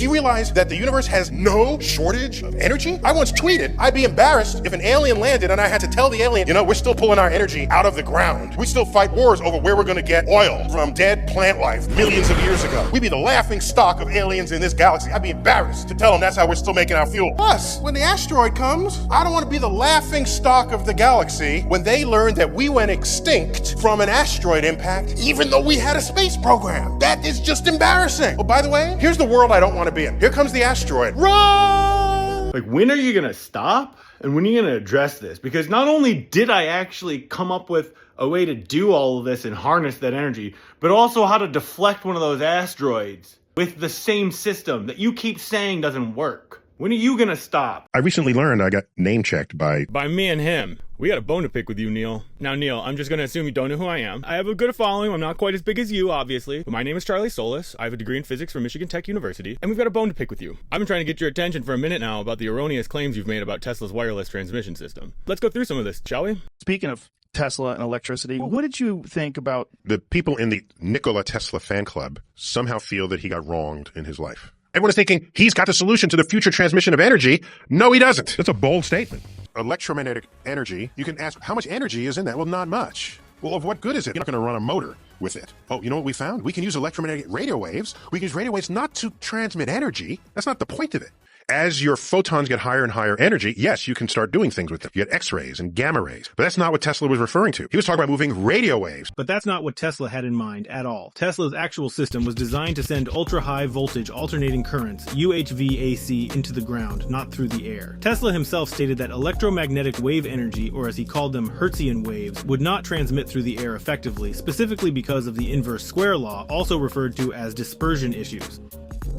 Do you realize that the universe has no shortage of energy? I once tweeted, I'd be embarrassed if an alien landed and I had to tell the alien, we're still pulling our energy out of the ground. We still fight wars over where we're gonna get oil from dead plant life millions of years ago. We'd be the laughing stock of aliens in this galaxy. I'd be embarrassed to tell them that's how we're still making our fuel. Plus, when the asteroid comes, I don't want to be the laughing stock of the galaxy when they learn that we went extinct from an asteroid impact, even though we had a space program. That is just embarrassing. Oh, by the way, here's the world I don't want to be in. Here comes the asteroid. Run! Like, when are you gonna stop? And when are you gonna address this? Because not only did I actually come up with a way to do all of this and harness that energy, but also how to deflect one of those asteroids with the same system that you keep saying doesn't work. When are you gonna stop? I recently learned I got name checked by me and him. We got a bone to pick with you, Neil. Now, Neil, I'm just gonna assume you don't know who I am. I have a good following. I'm not quite as big as you, obviously. But my name is Charlie Solis. I have a degree in physics from Michigan Tech University. And we've got a bone to pick with you. I've been trying to get your attention for a minute now about the erroneous claims you've made about Tesla's wireless transmission system. Let's go through some of this, shall we? Speaking of Tesla and electricity, what did you think about... the people in the Nikola Tesla fan club somehow feel that he got wronged in his life. Everyone is thinking he's got the solution to the future transmission of energy. No, he doesn't. That's a bold statement. Electromagnetic energy, you can ask, how much energy is in that? Well, not much. Well, of what good is it? You're not going to run a motor with it. Oh, you know what we found? We can use electromagnetic radio waves. We can use radio waves not to transmit energy. That's not the point of it. As your photons get higher and higher energy, yes, you can start doing things with them. You get X-rays and gamma rays. But that's not what Tesla was referring to. He was talking about moving radio waves. But that's not what Tesla had in mind at all. Tesla's actual system was designed to send ultra-high voltage alternating currents, UHVAC, into the ground, not through the air. Tesla himself stated that electromagnetic wave energy, or as he called them, Hertzian waves, would not transmit through the air effectively, specifically because of the inverse square law, also referred to as dispersion issues.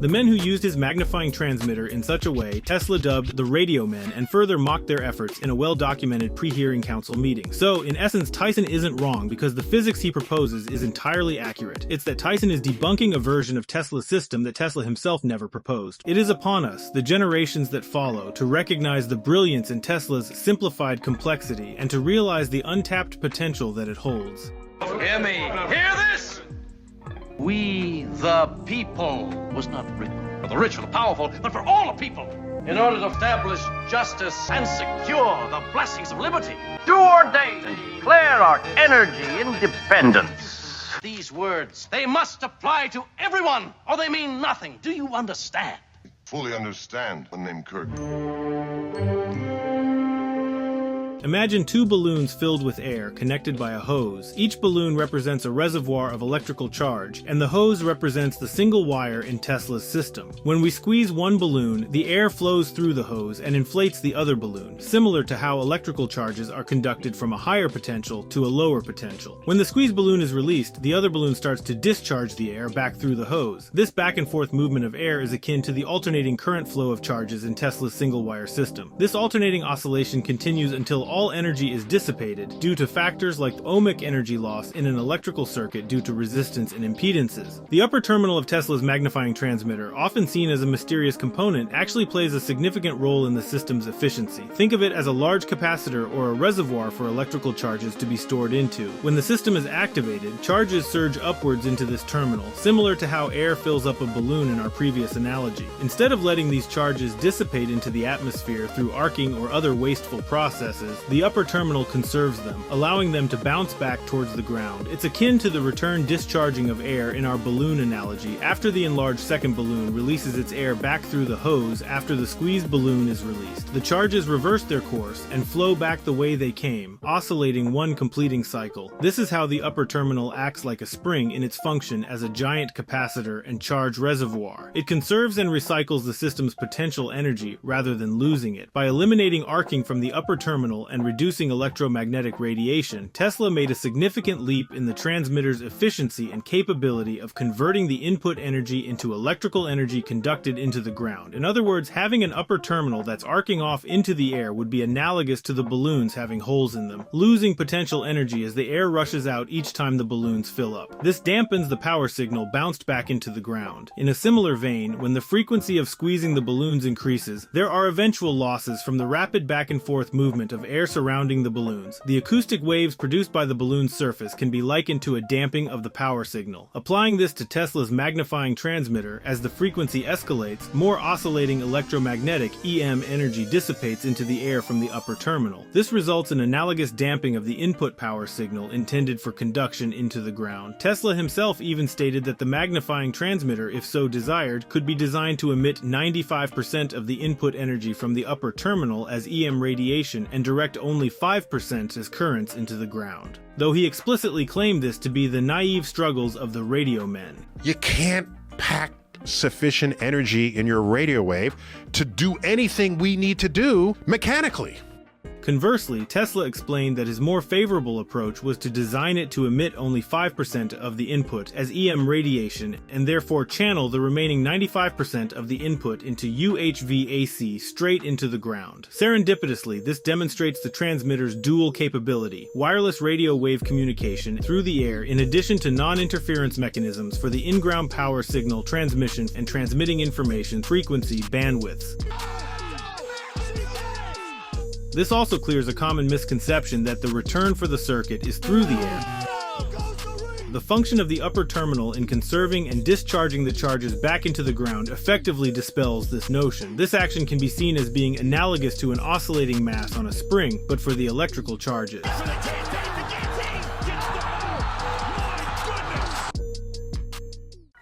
The men who used his magnifying transmitter in such a way, Tesla dubbed the Radio Men, and further mocked their efforts in a well-documented pre-hearing council meeting. So, in essence, Tyson isn't wrong because the physics he proposes is entirely accurate. It's that Tyson is debunking a version of Tesla's system that Tesla himself never proposed. It is upon us, the generations that follow, to recognize the brilliance in Tesla's simplified complexity and to realize the untapped potential that it holds. Hear me! Hear this! We, the people, was not written for the rich or the powerful, but for all the people, in order to establish justice and secure the blessings of liberty. Do ordain and declare our energy independence. These words, they must apply to everyone, or they mean nothing. Do you understand? Fully understand the name Kirk. Imagine two balloons filled with air connected by a hose. Each balloon represents a reservoir of electrical charge, and the hose represents the single wire in Tesla's system. When we squeeze one balloon, the air flows through the hose and inflates the other balloon, similar to how electrical charges are conducted from a higher potential to a lower potential. When the squeezed balloon is released, the other balloon starts to discharge the air back through the hose. This back and forth movement of air is akin to the alternating current flow of charges in Tesla's single wire system. This alternating oscillation continues until all energy is dissipated due to factors like ohmic energy loss in an electrical circuit due to resistance and impedances. The upper terminal of Tesla's magnifying transmitter, often seen as a mysterious component, actually plays a significant role in the system's efficiency. Think of it as a large capacitor or a reservoir for electrical charges to be stored into. When the system is activated, charges surge upwards into this terminal, similar to how air fills up a balloon in our previous analogy. Instead of letting these charges dissipate into the atmosphere through arcing or other wasteful processes, the upper terminal conserves them, allowing them to bounce back towards the ground. It's akin to the return discharging of air in our balloon analogy after the enlarged second balloon releases its air back through the hose after the squeezed balloon is released. The charges reverse their course and flow back the way they came, oscillating one completing cycle. This is how the upper terminal acts like a spring in its function as a giant capacitor and charge reservoir. It conserves and recycles the system's potential energy rather than losing it. By eliminating arcing from the upper terminal and reducing electromagnetic radiation, Tesla made a significant leap in the transmitter's efficiency and capability of converting the input energy into electrical energy conducted into the ground. In other words, having an upper terminal that's arcing off into the air would be analogous to the balloons having holes in them, losing potential energy as the air rushes out each time the balloons fill up. This dampens the power signal bounced back into the ground. In a similar vein, when the frequency of squeezing the balloons increases, there are eventual losses from the rapid back and forth movement of air air surrounding the balloons. The acoustic waves produced by the balloon's surface can be likened to a damping of the power signal. Applying this to Tesla's magnifying transmitter, as the frequency escalates, more oscillating electromagnetic EM energy dissipates into the air from the upper terminal. This results in analogous damping of the input power signal intended for conduction into the ground. Tesla himself even stated that the magnifying transmitter, if so desired, could be designed to emit 95% of the input energy from the upper terminal as EM radiation and direct only 5% as currents into the ground. Though he explicitly claimed this to be the naive struggles of the radio men. You can't pack sufficient energy in your radio wave to do anything we need to do mechanically. Conversely, Tesla explained that his more favorable approach was to design it to emit only 5% of the input as EM radiation and therefore channel the remaining 95% of the input into UHVAC straight into the ground. Serendipitously, this demonstrates the transmitter's dual capability: wireless radio wave communication through the air in addition to non-interference mechanisms for the in-ground power signal transmission and transmitting information frequency bandwidths. This also clears a common misconception that the return for the circuit is through the air. The function of the upper terminal in conserving and discharging the charges back into the ground effectively dispels this notion. This action can be seen as being analogous to an oscillating mass on a spring, but for the electrical charges.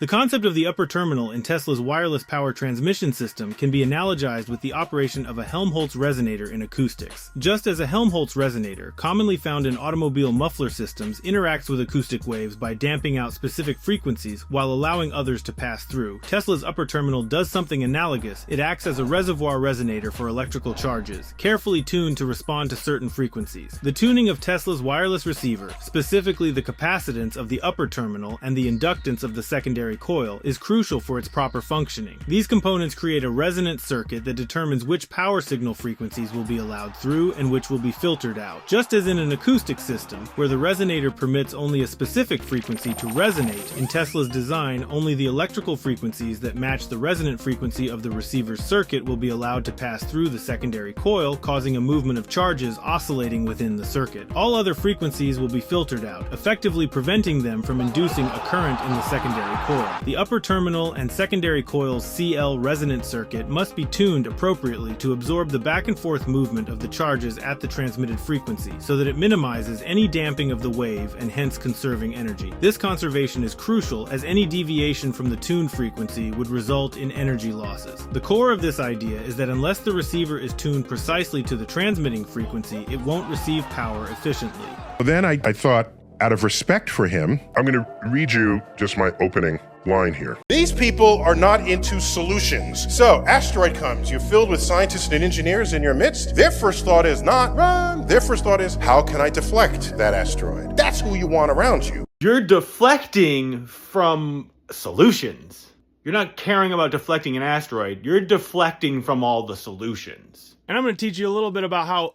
The concept of the upper terminal in Tesla's wireless power transmission system can be analogized with the operation of a Helmholtz resonator in acoustics. Just as a Helmholtz resonator, commonly found in automobile muffler systems, interacts with acoustic waves by damping out specific frequencies while allowing others to pass through, Tesla's upper terminal does something analogous. It acts as a reservoir resonator for electrical charges, carefully tuned to respond to certain frequencies. The tuning of Tesla's wireless receiver, specifically the capacitance of the upper terminal and the inductance of the secondary coil, is crucial for its proper functioning. These components create a resonant circuit that determines which power signal frequencies will be allowed through and which will be filtered out. Just as in an acoustic system, where the resonator permits only a specific frequency to resonate, in Tesla's design, only the electrical frequencies that match the resonant frequency of the receiver's circuit will be allowed to pass through the secondary coil, causing a movement of charges oscillating within the circuit. All other frequencies will be filtered out, effectively preventing them from inducing a current in the secondary coil. The upper terminal and secondary coil's CL resonant circuit must be tuned appropriately to absorb the back and forth movement of the charges at the transmitted frequency, so that it minimizes any damping of the wave and hence conserving energy. This conservation is crucial, as any deviation from the tuned frequency would result in energy losses. The core of this idea is that unless the receiver is tuned precisely to the transmitting frequency, it won't receive power efficiently. Then I thought, out of respect for him, I'm going to read you just my opening line here. These people are not into solutions. So, Asteroid comes, you're filled with scientists and engineers in your midst. Their first thought is not run. Their first thought is, how can I deflect that asteroid? That's who you want around you. You're deflecting from solutions. You're not caring about deflecting an asteroid. You're deflecting from all the solutions. And I'm going to teach you a little bit about how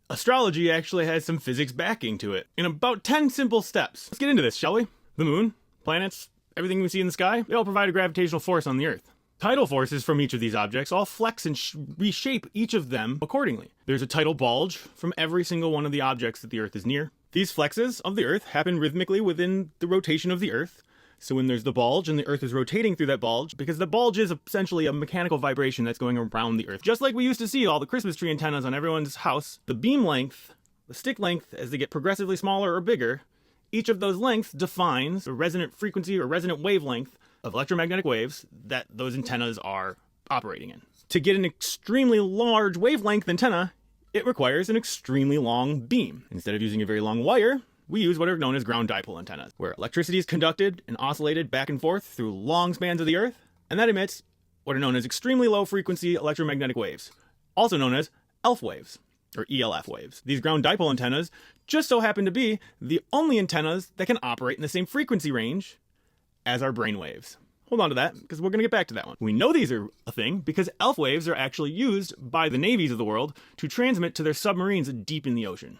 astrology actually has some physics backing to it in about 10 simple steps. Let's get into this, shall we? The moon, planets, everything we see in the sky, they all provide a gravitational force on the Earth. Tidal forces from each of these objects all flex and reshape each of them accordingly. There's a tidal bulge from every single one of the objects that the Earth is near. These flexes of the Earth happen rhythmically within the rotation of the Earth. So when there's the bulge and the Earth is rotating through that bulge, because the bulge is essentially a mechanical vibration that's going around the Earth. Just like we used to see all the Christmas tree antennas on everyone's house, the beam length, the stick length, as they get progressively smaller or bigger, each of those lengths defines the resonant frequency or resonant wavelength of electromagnetic waves that those antennas are operating in. To get an extremely large wavelength antenna, it requires an extremely long beam. Instead of using a very long wire, we use what are known as ground dipole antennas, where electricity is conducted and oscillated back and forth through long spans of the Earth, and that emits what are known as extremely low frequency electromagnetic waves, also known as ELF waves, or ELF waves. These ground dipole antennas just so happen to be the only antennas that can operate in the same frequency range as our brain waves. Hold on to that, because we're going to get back to that one. We know these are a thing because ELF waves are actually used by the navies of the world to transmit to their submarines deep in the ocean.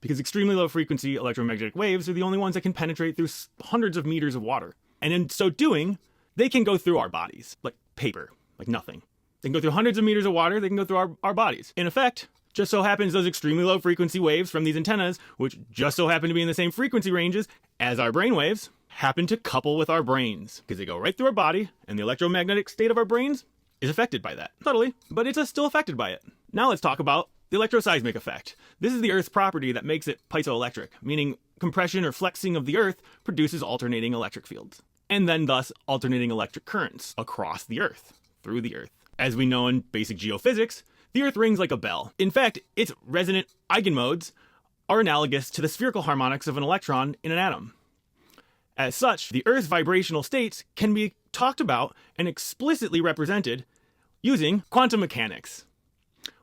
Because extremely low frequency electromagnetic waves are the only ones that can penetrate through hundreds of meters of water. And in so doing, they can go through our bodies, like paper, like nothing. They can go through hundreds of meters of water, they can go through our bodies. In effect, Just so happens those extremely low frequency waves from these antennas, which just so happen to be in the same frequency ranges as our brain waves, happen to couple with our brains, because they go right through our body, and the electromagnetic state of our brains is affected by that. Subtly, but it's still affected by it. Now let's talk about the electroseismic effect. This is the Earth's property that makes it piezoelectric, meaning compression or flexing of the Earth produces alternating electric fields, and then thus alternating electric currents across the Earth, through the Earth. As we know in basic geophysics, the Earth rings like a bell. In fact, its resonant eigenmodes are analogous to the spherical harmonics of an electron in an atom. As such, the Earth's vibrational states can be talked about and explicitly represented using quantum mechanics.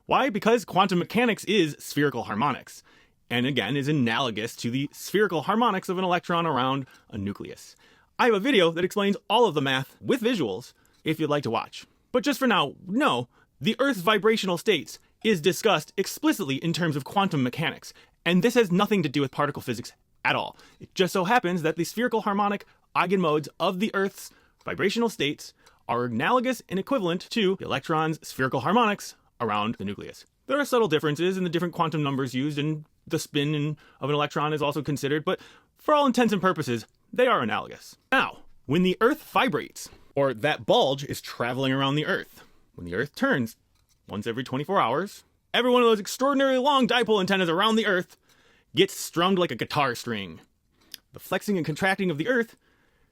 Why? Because quantum mechanics is spherical harmonics, and again is analogous to the spherical harmonics of an electron around a nucleus. I have a video that explains all of the math with visuals if you'd like to watch. But just for now, no, the Earth's vibrational states is discussed explicitly in terms of quantum mechanics, and this has nothing to do with particle physics at all. It just so happens that the spherical harmonic eigenmodes of the Earth's vibrational states are analogous and equivalent to the electron's spherical harmonics around the nucleus. There are subtle differences in the different quantum numbers used, and the spin of an electron is also considered, but for all intents and purposes, they are analogous. Now, when the Earth vibrates, or that bulge is traveling around the Earth, when the Earth turns once every 24 hours, every one of those extraordinarily long dipole antennas around the Earth gets strummed like a guitar string. The flexing and contracting of the Earth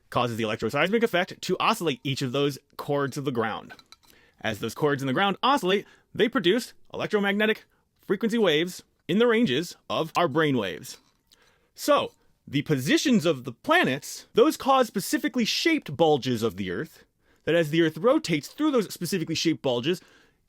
causes the electroseismic effect to oscillate each of those chords of the ground. As those chords in the ground oscillate, they produce electromagnetic frequency waves in the ranges of our brain waves. So, the positions of the planets, those cause specifically shaped bulges of the Earth, that as the Earth rotates through those specifically shaped bulges,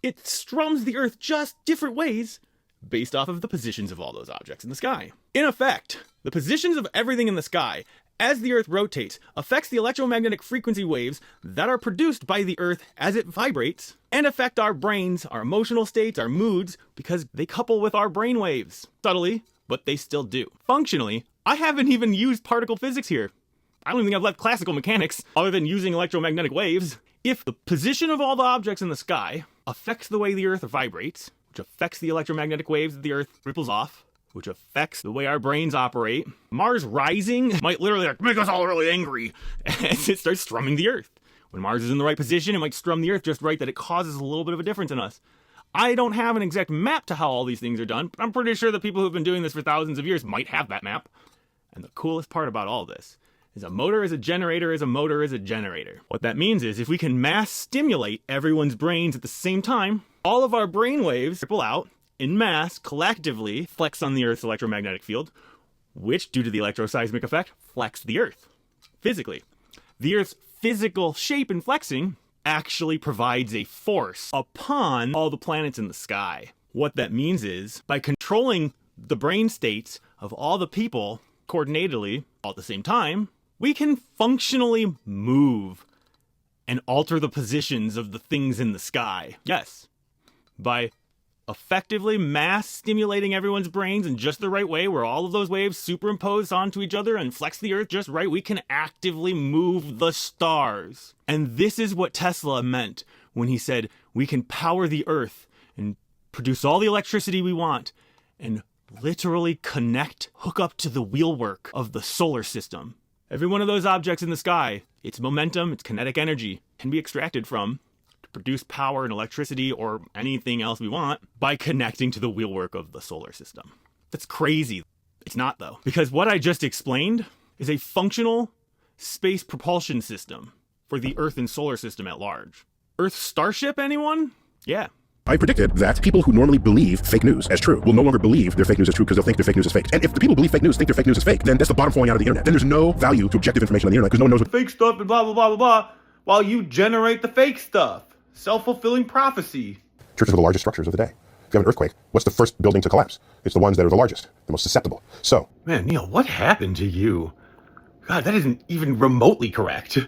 it strums the Earth just different ways based off of the positions of all those objects in the sky. In effect, the positions of everything in the sky as the Earth rotates affects the electromagnetic frequency waves that are produced by the Earth as it vibrates and affect our brains, our emotional states, our moods, because they couple with our brain waves. Subtly, but they still do. Functionally, I haven't even used particle physics here. I don't even think I've left classical mechanics other than using electromagnetic waves. If the position of all the objects in the sky affects the way the Earth vibrates, which affects the electromagnetic waves that the Earth ripples off, which affects the way our brains operate, Mars rising might literally make us all really angry as it starts strumming the Earth. When Mars is in the right position, it might strum the Earth just right that it causes a little bit of a difference in us. I don't have an exact map to how all these things are done, but I'm pretty sure the people who've been doing this for thousands of years might have that map. And the coolest part about all this is a motor is a generator is a motor is a generator. What that means is if we can mass stimulate everyone's brains at the same time, all of our brain waves ripple out in mass, collectively flex on the Earth's electromagnetic field, which, due to the electroseismic effect, flex the Earth physically. The Earth's physical shape and flexing actually provides a force upon all the planets in the sky. What that means is, by controlling the brain states of all the people coordinatedly all at the same time, we can functionally move and alter the positions of the things in the sky. Yes, by effectively mass stimulating everyone's brains in just the right way, where all of those waves superimpose onto each other and flex the Earth just right, we can actively move the stars. And this is what Tesla meant when he said we can power the Earth and produce all the electricity we want and literally hook up to the wheelwork of the solar system. Every one of those objects in the sky, its momentum, its kinetic energy, can be extracted from to produce power and electricity or anything else we want by connecting to the wheelwork of the solar system. That's crazy. It's not, though, because what I just explained is a functional space propulsion system for the Earth and solar system at large. Earth Starship, anyone? Yeah. I predicted that people who normally believe fake news as true will no longer believe their fake news is true because they'll think their fake news is fake. And if the people who believe fake news think their fake news is fake, then that's the bottom falling out of the internet. Then there's no value to objective information on the internet because no one knows what Fake stuff and blah, blah, blah, blah, blah, while you generate the fake stuff. Self-fulfilling prophecy. churches are the largest structures of the day. If you have an earthquake, what's the first building to collapse? It's the ones that are the largest, the most susceptible. So, man, Neil, what happened to you? God, that isn't even remotely correct.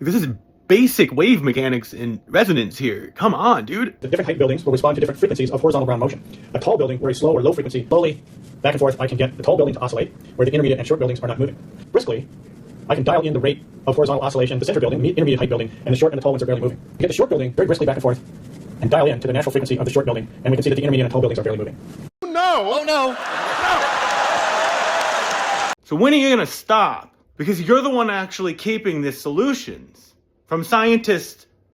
This is basic wave mechanics and resonance here. Come on, dude. The different height buildings will respond to different frequencies of horizontal ground motion. A tall building, very slow or low frequency, slowly back and forth, I can get the tall building to oscillate, where the intermediate and short buildings are not moving. Briskly, I can dial in the rate of horizontal oscillation, the center building, the intermediate height building, and the short and the tall ones are barely moving. You get the short building very briskly back and forth, and dial in to the natural frequency of the short building, and we can see that the intermediate and tall buildings are barely moving. No! Oh no! So when are you gonna stop? Because you're the one actually keeping the solutions. From scientists